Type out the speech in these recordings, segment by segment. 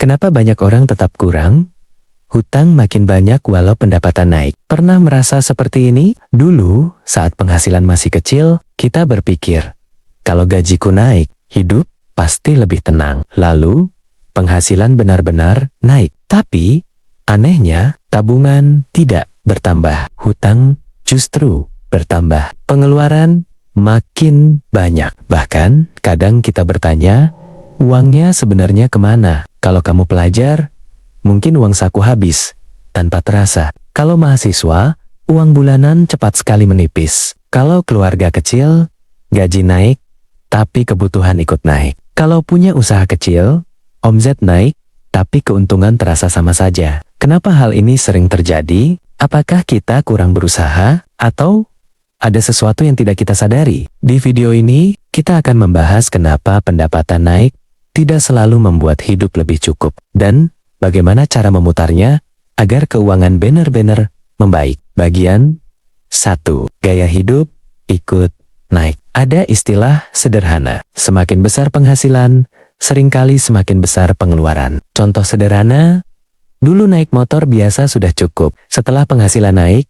Kenapa banyak orang tetap kurang? Hutang makin banyak walau pendapatan naik. Pernah merasa seperti ini? Dulu, saat penghasilan masih kecil, kita berpikir, kalau gajiku naik, hidup pasti lebih tenang. Lalu, penghasilan benar-benar naik. Tapi, anehnya, tabungan tidak bertambah. Hutang justru bertambah. Pengeluaran makin banyak. Bahkan, kadang kita bertanya, uangnya sebenarnya kemana? Kalau kamu pelajar, mungkin uang saku habis, tanpa terasa. Kalau mahasiswa, uang bulanan cepat sekali menipis. Kalau keluarga kecil, gaji naik, tapi kebutuhan ikut naik. Kalau punya usaha kecil, omset naik, tapi keuntungan terasa sama saja. Kenapa hal ini sering terjadi? Apakah kita kurang berusaha, atau ada sesuatu yang tidak kita sadari? Di video ini, kita akan membahas kenapa pendapatan naik tidak selalu membuat hidup lebih cukup, dan bagaimana cara memutarnya agar keuangan benar-benar membaik. Bagian 1. Gaya hidup ikut naik. Ada istilah sederhana, semakin besar penghasilan, seringkali semakin besar pengeluaran. Contoh sederhana, dulu naik motor biasa sudah cukup. Setelah penghasilan naik,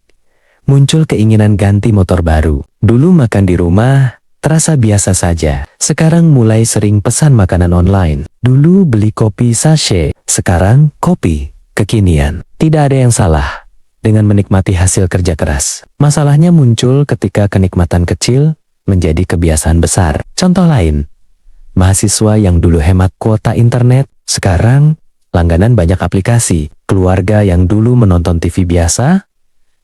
muncul keinginan ganti motor baru. Dulu makan di rumah terasa biasa saja. Sekarang mulai sering pesan makanan online. Dulu beli kopi sachet, sekarang kopi kekinian. Tidak ada yang salah dengan menikmati hasil kerja keras. Masalahnya muncul ketika kenikmatan kecil menjadi kebiasaan besar. Contoh lain, mahasiswa yang dulu hemat kuota internet, sekarang langganan banyak aplikasi. Keluarga yang dulu menonton TV biasa,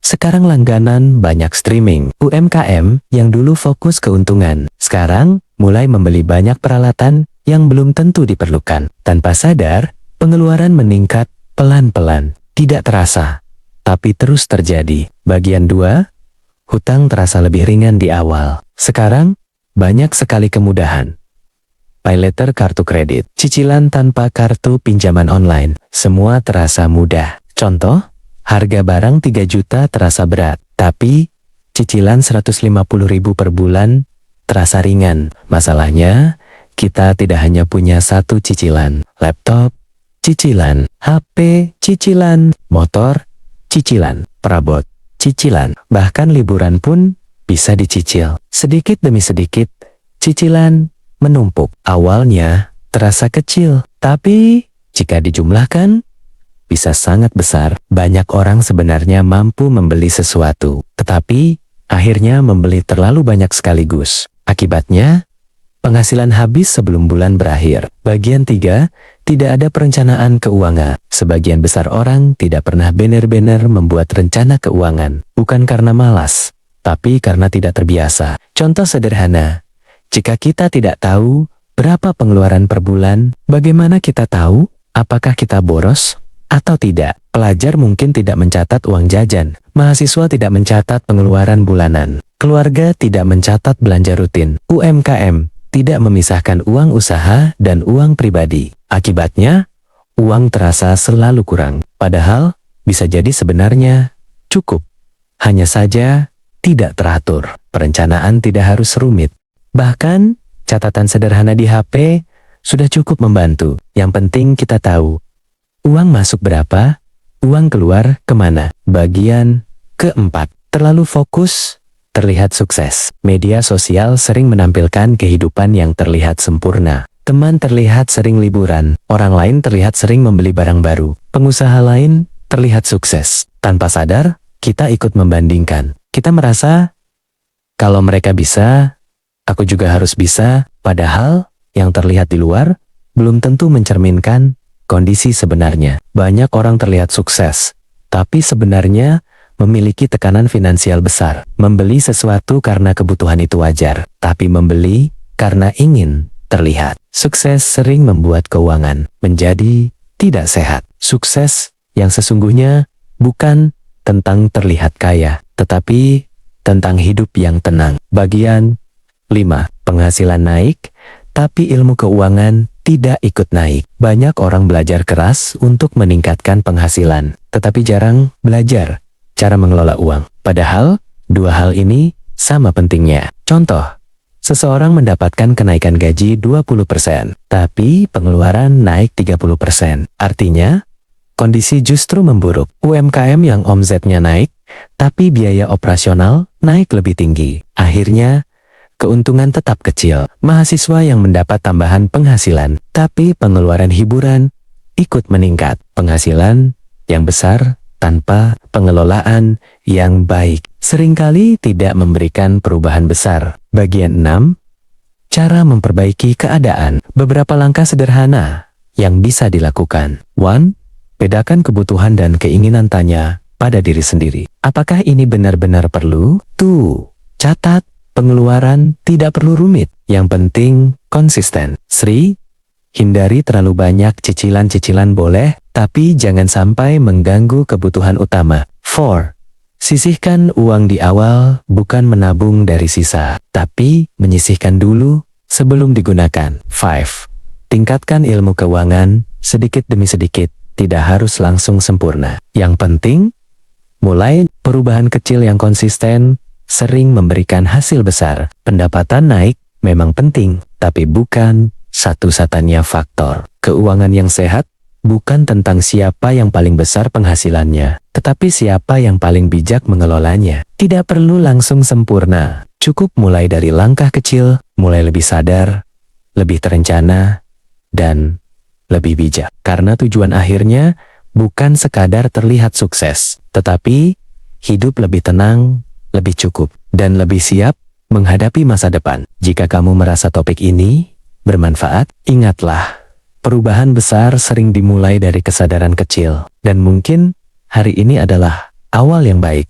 sekarang langganan banyak streaming. UMKM yang dulu fokus keuntungan, sekarang mulai membeli banyak peralatan yang belum tentu diperlukan. Tanpa sadar, pengeluaran meningkat pelan-pelan, tidak terasa, tapi terus terjadi. Bagian 2, hutang terasa lebih ringan di awal. Sekarang, banyak sekali kemudahan. Pay later kartu kredit, cicilan tanpa kartu pinjaman online, semua terasa mudah. Contoh, harga barang 3 juta terasa berat, tapi cicilan 150.000 per bulan terasa ringan. Masalahnya, kita tidak hanya punya satu cicilan, laptop, cicilan, HP, cicilan, motor, cicilan, perabot, cicilan, bahkan liburan pun bisa dicicil. Sedikit demi sedikit, cicilan menumpuk. Awalnya terasa kecil, tapi jika dijumlahkan, bisa sangat besar. Banyak orang sebenarnya mampu membeli sesuatu, tetapi akhirnya membeli terlalu banyak sekaligus. Akibatnya, penghasilan habis sebelum bulan berakhir. Bagian 3, tidak ada perencanaan keuangan. Sebagian besar orang tidak pernah benar-benar membuat rencana keuangan. Bukan karena malas, tapi karena tidak terbiasa. Contoh sederhana, jika kita tidak tahu berapa pengeluaran per bulan, bagaimana kita tahu apakah kita boros atau tidak? Pelajar mungkin tidak mencatat uang jajan, mahasiswa tidak mencatat pengeluaran bulanan, keluarga tidak mencatat belanja rutin, UMKM tidak memisahkan uang usaha dan uang pribadi. Akibatnya, uang terasa selalu kurang, padahal bisa jadi sebenarnya cukup. Hanya saja tidak teratur. Perencanaan tidak harus rumit. Bahkan, catatan sederhana di HP sudah cukup membantu. Yang penting kita tahu uang masuk berapa, uang keluar kemana. Bagian keempat, terlalu fokus, terlihat sukses. Media sosial sering menampilkan kehidupan yang terlihat sempurna. Teman terlihat sering liburan, orang lain terlihat sering membeli barang baru. Pengusaha lain terlihat sukses. Tanpa sadar, kita ikut membandingkan. Kita merasa, kalau mereka bisa, aku juga harus bisa. Padahal, yang terlihat di luar belum tentu mencerminkan kondisi sebenarnya. Banyak orang terlihat sukses, tapi sebenarnya memiliki tekanan finansial besar. Membeli sesuatu karena kebutuhan itu wajar, tapi membeli karena ingin terlihat. Sukses sering membuat keuangan menjadi tidak sehat. Sukses yang sesungguhnya bukan tentang terlihat kaya, tetapi tentang hidup yang tenang. Bagian 5. Penghasilan naik, tapi ilmu keuangan tidak ikut naik. Banyak orang belajar keras untuk meningkatkan penghasilan, tetapi jarang belajar cara mengelola uang. Padahal, dua hal ini sama pentingnya. Contoh, Seseorang mendapatkan kenaikan gaji 20%, tapi pengeluaran naik 30%. Artinya, kondisi justru memburuk. UMKM yang omzetnya naik, tapi biaya operasional naik lebih tinggi. Akhirnya, keuntungan tetap kecil. Mahasiswa yang mendapat tambahan penghasilan, tapi pengeluaran hiburan ikut meningkat. Penghasilan yang besar tanpa pengelolaan yang baik seringkali tidak memberikan perubahan besar. Bagian 6. Cara memperbaiki keadaan. Beberapa langkah sederhana yang bisa dilakukan. 1. Bedakan kebutuhan dan keinginan. Tanya pada diri sendiri. Apakah ini benar-benar perlu? 2. Catat. Pengeluaran tidak perlu rumit. Yang penting konsisten. 3. Hindari terlalu banyak cicilan-cicilan boleh, tapi jangan sampai mengganggu kebutuhan utama. 4. Sisihkan uang di awal, bukan menabung dari sisa, tapi menyisihkan dulu sebelum digunakan. 5. Tingkatkan ilmu keuangan, sedikit demi sedikit, tidak harus langsung sempurna. Yang penting, mulai perubahan kecil yang konsisten, sering memberikan hasil besar. Pendapatan naik memang penting, tapi bukan satu-satunya faktor. Keuangan yang sehat bukan tentang siapa yang paling besar penghasilannya, tetapi siapa yang paling bijak mengelolanya. Tidak perlu langsung sempurna, cukup mulai dari langkah kecil, mulai lebih sadar, lebih terencana, dan lebih bijak. Karena tujuan akhirnya bukan sekadar terlihat sukses, tetapi hidup lebih tenang, lebih cukup, dan lebih siap menghadapi masa depan. Jika kamu merasa topik ini bermanfaat, ingatlah, perubahan besar sering dimulai dari kesadaran kecil, dan mungkin hari ini adalah awal yang baik.